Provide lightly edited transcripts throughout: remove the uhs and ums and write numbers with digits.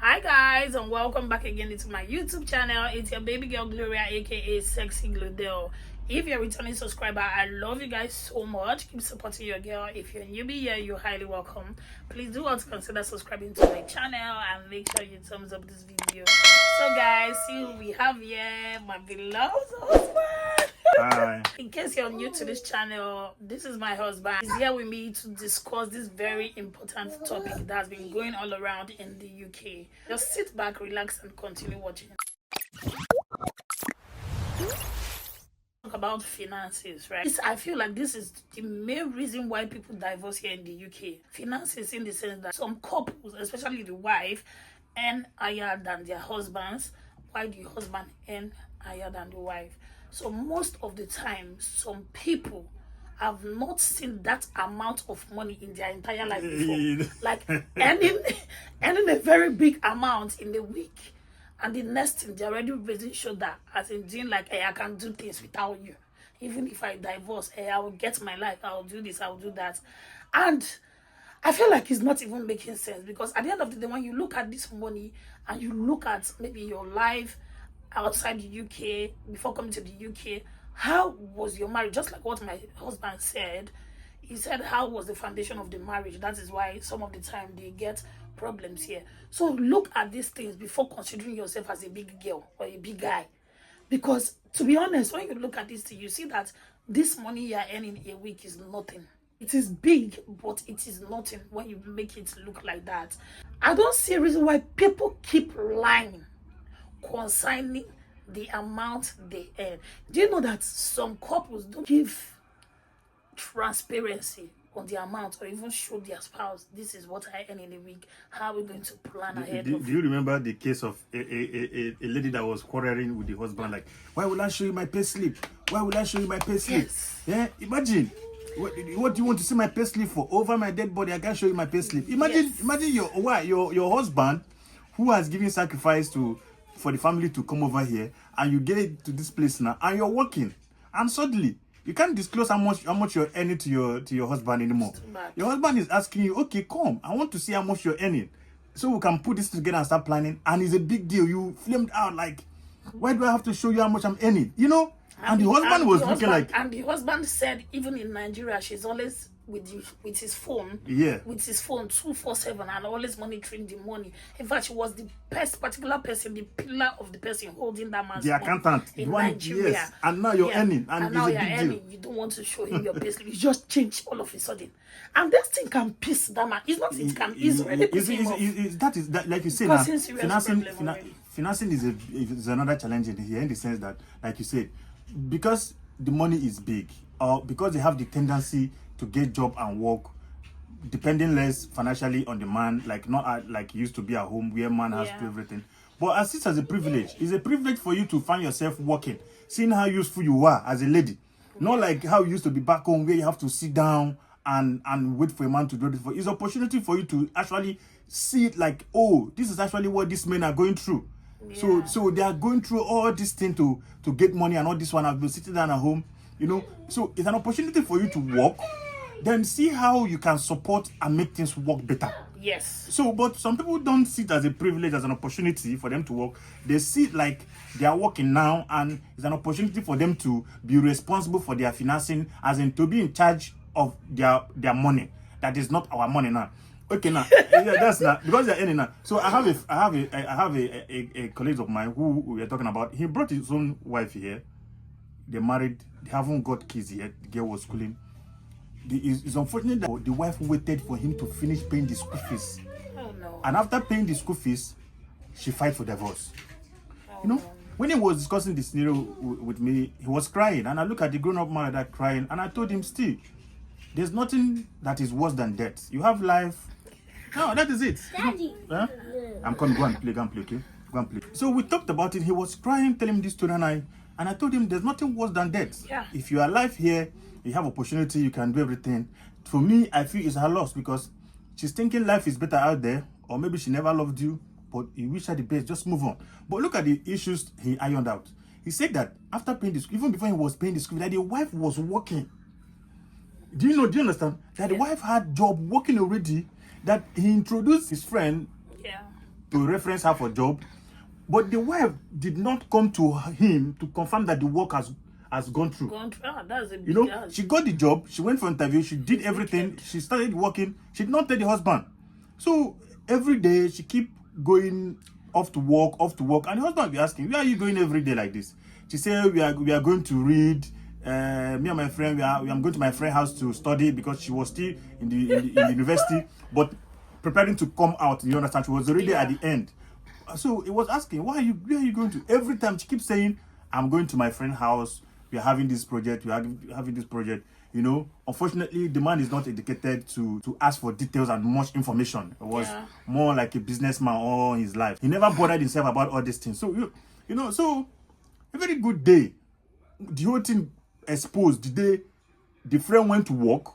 Hi guys, and welcome back again into my YouTube channel. It's your baby girl Gloria, aka Sexy Glodell. If you're a returning subscriber, I love you guys so much. Keep supporting your girl. If you're a newbie here, you're highly welcome. Please do also consider subscribing to my channel and make sure you thumbs up this video. So guys, see who we have here, my beloved husband. Hi. In case you're new to this channel, this is my husband. He's here with me to discuss this very important topic that has been going all around in the UK. Just sit back, relax, and continue watching. Talk about finances, right? I feel like this is the main reason why people divorce here in the UK. Finances, in the sense that some couples, especially the wife, earn higher than their husbands, while the husband earn higher than the wife. So most of the time, some people have not seen that amount of money in their entire life before. Like earning a very big amount in a week, and the next thing they're already raising shoulder, as in doing like, hey, I can do things without you. Even if I divorce, hey, I will get my life, I will do this, I will do that. And I feel like it's not even making sense, because at the end of the day, when you look at this money and you look at maybe your life outside the UK before coming to the UK, how was your marriage? Just like what my husband said, he said, how was the foundation of the marriage? That is why some of the time they get problems here. So look at these things before considering yourself as a big girl or a big guy, because to be honest, when you look at this thing, you see that this money you're earning a week is nothing. It is big, but it is nothing when you make it look like that. I don't see a reason why people keep lying concerning the amount they earn. Do you know that some couples don't give transparency on the amount, or even show their spouse, this is what I earn in a week, how are we going to plan ahead? Do you remember the case of a lady that was quarreling with the husband, like, why will I show you my pay slip? Why will I show you my pay slip? Yes. Yeah, imagine. What do you want to see my pay slip for? Over my dead body, I can't show you my pay slip. Imagine, Yes. imagine your husband, who has given sacrifice for the family to come over here, and you get it to this place now, and you're working, and suddenly you can't disclose how much you're earning to your husband anymore. Your husband is asking you, okay, come, I want to see how much you're earning, so we can put this together and start planning. And it's a big deal. You flamed out like, why do I have to show you how much I'm earning? You know. And the husband was looking like, and the husband said, even in Nigeria, she's always with his phone, yeah, with his phone 247, and always monitoring the money. In fact, she was the particular person, the pillar of the person holding that man's the accountant in Nigeria. Yes. And now you're earning, and now it's you're a big earning. deal. You don't want to show him your payslip. You just change all of a sudden, and this thing can piss that man. It's not. It can easily piss him off. That, like you said, financing is another challenge in here, in the sense that, like you said, because the money is big, or because they have the tendency to get job and work, depending less financially on the man, like not like used to be at home where man has to do everything. But as it's as a privilege, it's a privilege for you to find yourself working, seeing how useful you are as a lady. Not like how you used to be back home, where you have to sit down and wait for a man to do this for you. It's an opportunity for you to actually see it like, oh, this is actually what these men are going through. Yeah. So they are going through all this thing to get money, and all this one. I've been sitting down at home, you know. So it's an opportunity for you to work, then see how you can support and make things work better. Yes. So, but some people don't see it as a privilege, as an opportunity for them to work. They see it like they are working now, and it's an opportunity for them to be responsible for their financing, as in to be in charge of their money. That is not our money now. Okay, now yeah, that's not because they're earning now. So I have a colleague of mine who we are talking about. He brought his own wife here. They're married. They haven't got kids yet. The girl was schooling. It's unfortunate that the wife waited for him to finish paying the school fees. Oh no. And after paying the school fees, she filed for divorce. You know, when he was discussing this scenario with me, he was crying, and I look at the grown-up man like that crying, and I told him, still, there's nothing that is worse than death. You have life. No, that is it. Daddy. Huh? I'm coming. Go and play, okay? Go and play. So we talked about it. He was crying, telling me this story, and I told him there's nothing worse than death. Yeah. If you are alive here, you have opportunity, you can do everything. For me, I feel it's her loss, because she's thinking life is better out there, or maybe she never loved you, but you wish her the best. Just move on. But look at the issues he ironed out. He said that after paying the school, even before he was paying the school, that the wife was working. Do you understand? That the wife had job working already, that he introduced his friend to reference her for job. But the wife did not come to him to confirm that the work has gone through. That's a big You know, she got the job, she went for interview, she did everything, she started working, she did not tell the husband. So every day she keep going off to work, and the husband will be asking, where are you going every day like this? She said, we are going to read. Me and my friend, I'm going to my friend's house to study, because she was still in the university, but preparing to come out. You understand? She was already at the end. So it was asking, where are you going to? Every time she keeps saying, I'm going to my friend's house, we are having this project, having this project. You know, unfortunately, the man is not educated to ask for details and much information. It was more like a businessman all his life. He never bothered himself about all these things. So you know, so a very good day, the whole thing exposed. The day the friend went to work,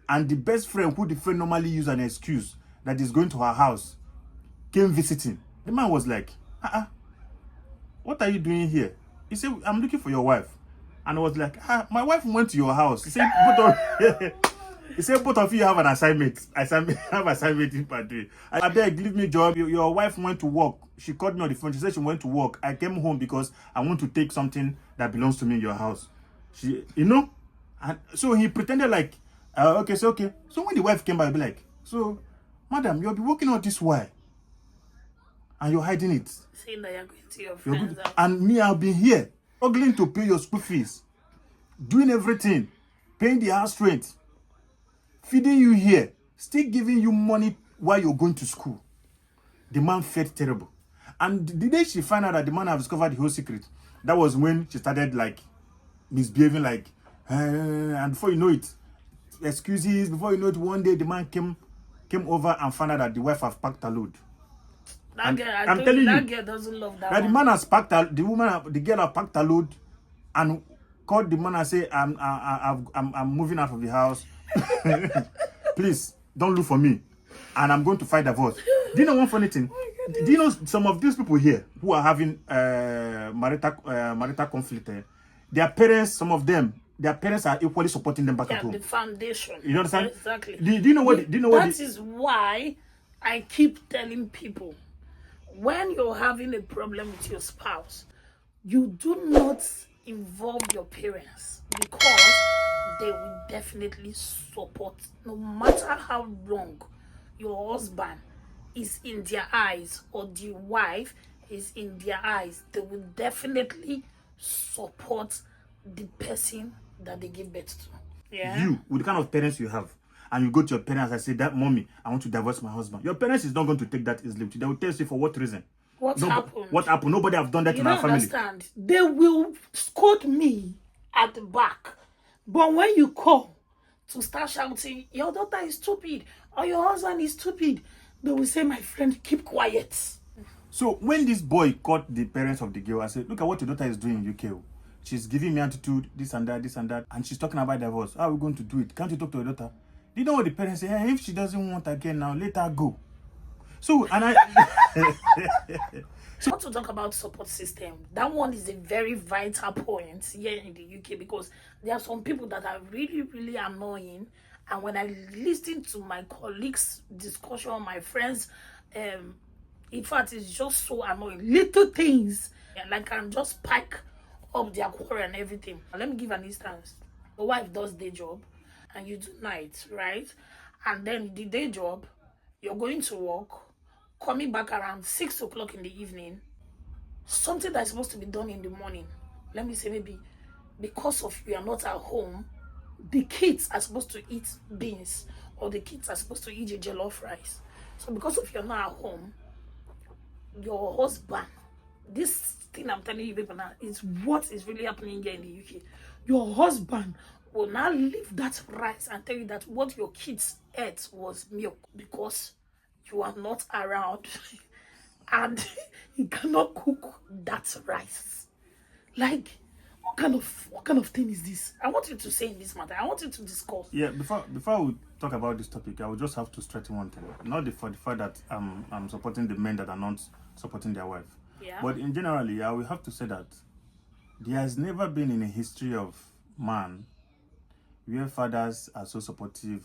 and the best friend, who the friend normally use an excuse that is going to her house, came visiting. The man was like, what are you doing here? He said, I'm looking for your wife. And I was like, my wife went to your house. He said, both of you have an assignment. Have assignment in Padre. I beg, leave me job. Your wife went to work. She called me on the phone. She said she went to work. I came home because I want to take something that belongs to me in your house. You know? And so he pretended like, okay. So when the wife came by, I'll be like, so, madam, you'll be working all this while, and you're hiding it. Saying that you're going to your friends' house. And me, I'll be here, struggling to pay your school fees, doing everything, paying the house rent, feeding you here, still giving you money while you're going to school. The man felt terrible. And the day she found out that the man had discovered the whole secret, that was when she started like misbehaving, like, and before you know it, excuses. Before you know it, one day the man came over and found out that the wife has packed her load. That girl doesn't love that. The man has packed her, the girl has packed her load, and called the man and say, I'm moving out of the house. Please don't look for me, and I'm going to fight divorce. Do you know one funny thing? Do you know some of these people here who are having marital conflict? Their parents, some of them, their parents are equally supporting them back at home. The foundation. You understand? Exactly. Do you know what? That is why I keep telling people, when you're having a problem with your spouse, you do not involve your parents, because they will definitely support. No matter how wrong your husband is in their eyes, or the wife is in their eyes, they will definitely support the person that they give birth to. Yeah. You, with the kind of parents you have, and you go to your parents and say, that mommy, I want to divorce my husband. Your parents is not going to take that easily. They will tell you for what reason. What happened? What happened? Nobody have done that in our family. You don't understand. They will scold me at the back. But when you call to start shouting, your daughter is stupid, or your husband is stupid, they will say, my friend, keep quiet. So when this boy caught the parents of the girl and said, look at what your daughter is doing in UK. She's giving me attitude, this and that, and she's talking about divorce. How are we going to do it? Can't you talk to your daughter? Do you know what the parents say? Hey, if she doesn't want again now, let her go. So, and I... So, I want to talk about support system. That one is a very vital point here in the UK, because there are some people that are really, really annoying. And when I listen to my colleagues' discussion, my friends, in fact, it's just so annoying. Little things, like, can just spike up their quarrel and everything. Let me give an instance. The wife does day job and you do night, right? And then the day job, you're going to work, coming back around 6 o'clock in the evening. Something that's supposed to be done in the morning, let me say maybe because of you are not at home, the kids are supposed to eat beans, or the kids are supposed to eat a jollof rice. So because of you're not at home, your husband, this thing I'm telling you people now is what is really happening here in the UK. Your husband will now leave that rice and tell you that what your kids ate was milk, because you are not around and he cannot cook that rice. Like, what kind of thing is this? I want you to say in this matter. I want you to discuss. Yeah, before we talk about this topic, I will just have to stress one thing. Not for the fact that I'm supporting the men that are not supporting their wife. Yeah. But in generally, I will have to say that there has never been in a history of man where fathers are so supportive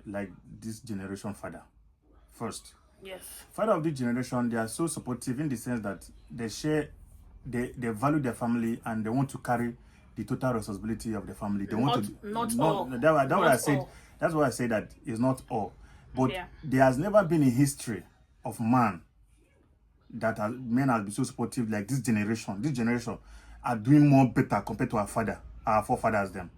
like this generation father. First. Yes. Father of this generation, they are so supportive in the sense that they value their family and they want to carry the total responsibility of the family. They want to Not all. that what I Not said. all. That's why I say that it's not all. But Yeah. there has never been a history of man that men have been so supportive like this generation. This generation are doing more better compared to our forefathers them.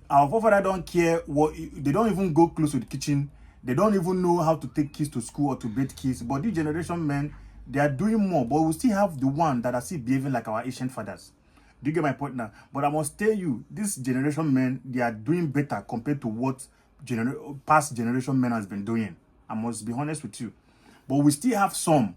Our forefathers don't care what they don't even go close to the kitchen. They don't even know how to take kids to school or to bathe kids. But this generation men, they are doing more. But we still have the one that are still behaving like our ancient fathers. Do you get my point now? But I must tell you, this generation men, they are doing better compared to what past generation men has been doing. I must be honest with you. But we still have some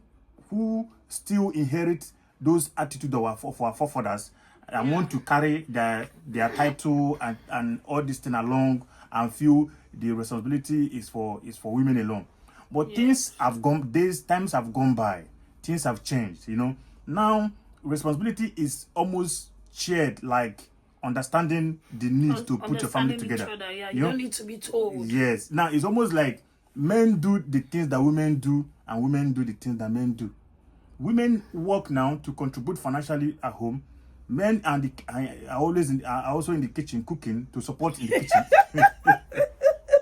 who still inherit those attitudes of our forefathers and want to carry their title and all this thing along and feel the responsibility is for women alone. But things have gone, times have gone by, things have changed, you know. Now responsibility is almost shared, like understanding the need to put your family together. Other, yeah. You You know? don't need to be told. Yes. Now it's almost like men do the things that women do and women do the things that men do. Women work now to contribute financially at home. Men and are also in the kitchen cooking to support in the kitchen.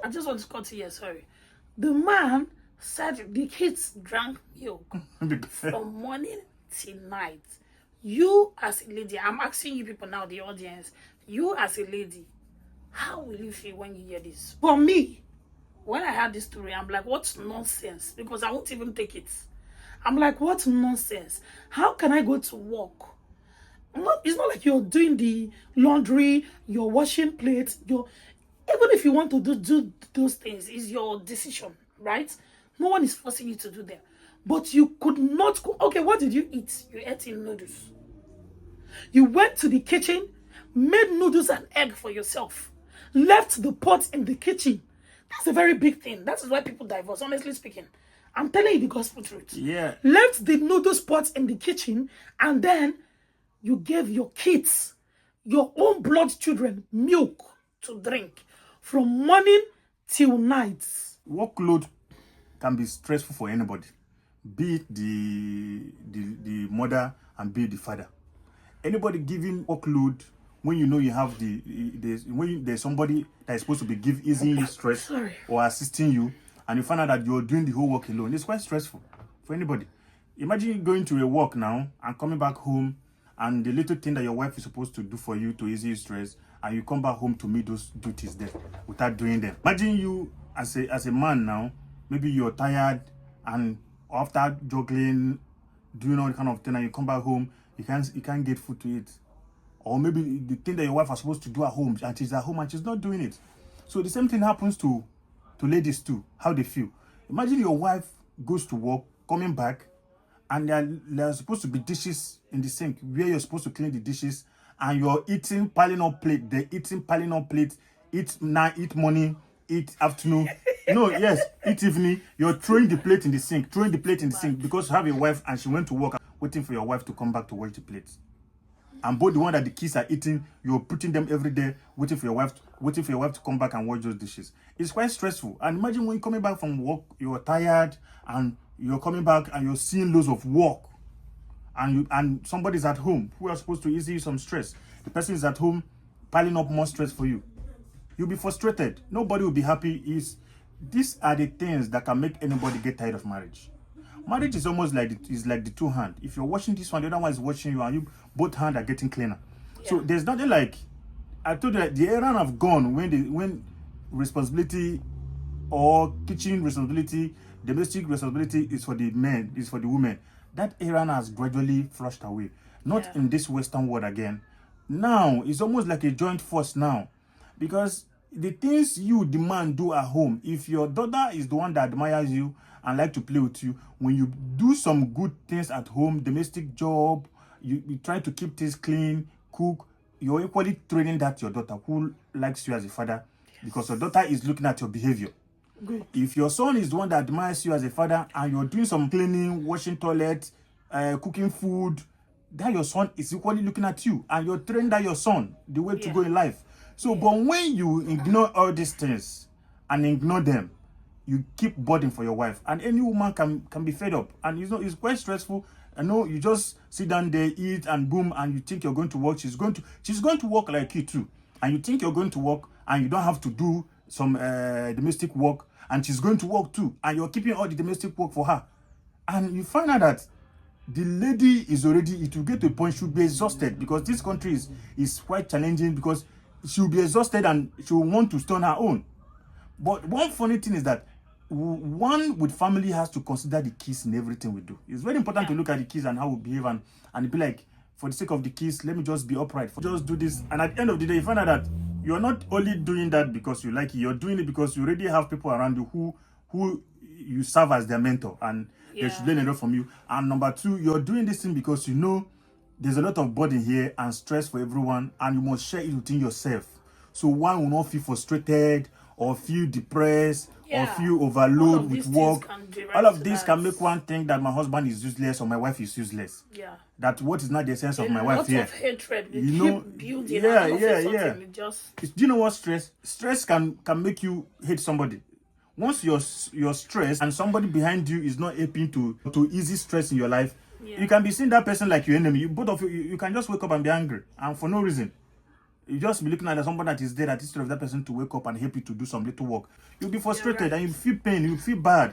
I just want to cut here, sorry. The man said the kids drank milk from morning till night. You as a lady, I'm asking you people now, the audience, you as a lady, how will you feel when you hear this? For me, when I heard this story, I'm like, what nonsense? Because I won't even take it. I'm like, what nonsense? How can I go to work? It's not like you're doing the laundry, you're washing plates, even if you want to do those things, it's your decision, right? No one is forcing you to do them. But you could not go. Okay, what did you eat? You ate in noodles. You went to the kitchen, made noodles and egg for yourself, left the pot in the kitchen. That's a very big thing. That is why people divorce, honestly speaking. I'm telling you the gospel truth. Yeah. Left the noodles pot in the kitchen, and then you gave your kids, your own blood children, milk to drink from morning till night. Workload can be stressful for anybody, be it the mother and be it the father. Anybody giving workload when you know you have there's somebody that is supposed to be easing you stress or assisting you, and you find out that you're doing the whole work alone. It's quite stressful for anybody. Imagine going to a work now and coming back home, and the little thing that your wife is supposed to do for you to ease your stress, and you come back home to meet those duties there without doing them. Imagine you as a man now, maybe you're tired and after juggling, doing all kind of thing, and you come back home, you can't get food to eat. Or maybe the thing that your wife is supposed to do at home, and she's at home and she's not doing it. So the same thing happens to ladies too, how they feel. Imagine your wife goes to work, coming back, and there are supposed to be dishes in the sink where you're supposed to clean the dishes, and you're eating, piling up plate. They're eating, piling up plate. Eat night, eat morning, eat afternoon. No, yes, eat evening. You're throwing the plate in the sink, because you have a wife and she went to work, waiting for your wife to come back to wash the plates. And both the one that the kids are eating, you're putting them every day, waiting for your wife to come back and wash those dishes. It's quite stressful. And imagine when you're coming back from work, you're tired, and you're coming back and you're seeing loads of work, and somebody's at home who are supposed to ease you some stress. The person is at home piling up more stress for you. You'll be frustrated. Nobody will be happy. These are the things that can make anybody get tired of marriage. Marriage is almost like the two hands. If you're watching this one, the other one is watching you, and you both hands are getting cleaner. Yeah. So there's nothing like, I told you that the era have gone when responsibility or kitchen responsibility, domestic responsibility is for the men, is for the women. That era has gradually flushed away. Not in this Western world again. Now it's almost like a joint force now, because the things you demand do at home, if your daughter is the one that admires you and like to play with you, when you do some good things at home, domestic job, you try to keep things clean, cook, you're equally training that your daughter who likes you as a father, because your daughter is looking at your behavior. Good. If your son is the one that admires you as a father and you're doing some cleaning, washing toilets, cooking food, that your son is equally looking at you, and you're training that your son the way to go in life. So, but when you ignore all these things and ignore them, you keep burden for your wife, and any woman can be fed up, and it's quite stressful. I know you just sit down there, eat, and boom, and you think you're going to work. She's going to work like you too, and you think you're going to work, and you don't have to do some domestic work, and she's going to work too, and you're keeping all the domestic work for her, and you find out that the lady is already, it will get to a point she'll be exhausted, because this country is quite challenging, because she'll be exhausted and she'll want to stay on her own. But one funny thing is that one with family has to consider the kids in everything we do. It's very important to look at the kids and how we behave, and be like, for the sake of the kids, let me just be upright. Just do this. And at the end of the day, you find out that you're not only doing that because you like it, you're doing it because you already have people around you who you serve as their mentor, and they should learn a lot from you. And number two, you're doing this thing because you know there's a lot of burden here and stress for everyone, and you must share it within yourself. So one will not feel frustrated or feel depressed or feel overloaded with work. All of this can make one think that my husband is useless or my wife is useless. Yeah. That what is not the essence of my wife here. A lot of hatred. You know, building. Yeah. Do you know what stress can make you hate somebody? Once you're stressed and somebody behind you is not helping to ease stress in your life, you can be seeing that person like your enemy. Both of you can just wake up and be angry, and for no reason. You just be looking at somebody that is there, that instead of that person to wake up and help you to do some little work, you'll be frustrated and you feel pain, you feel bad.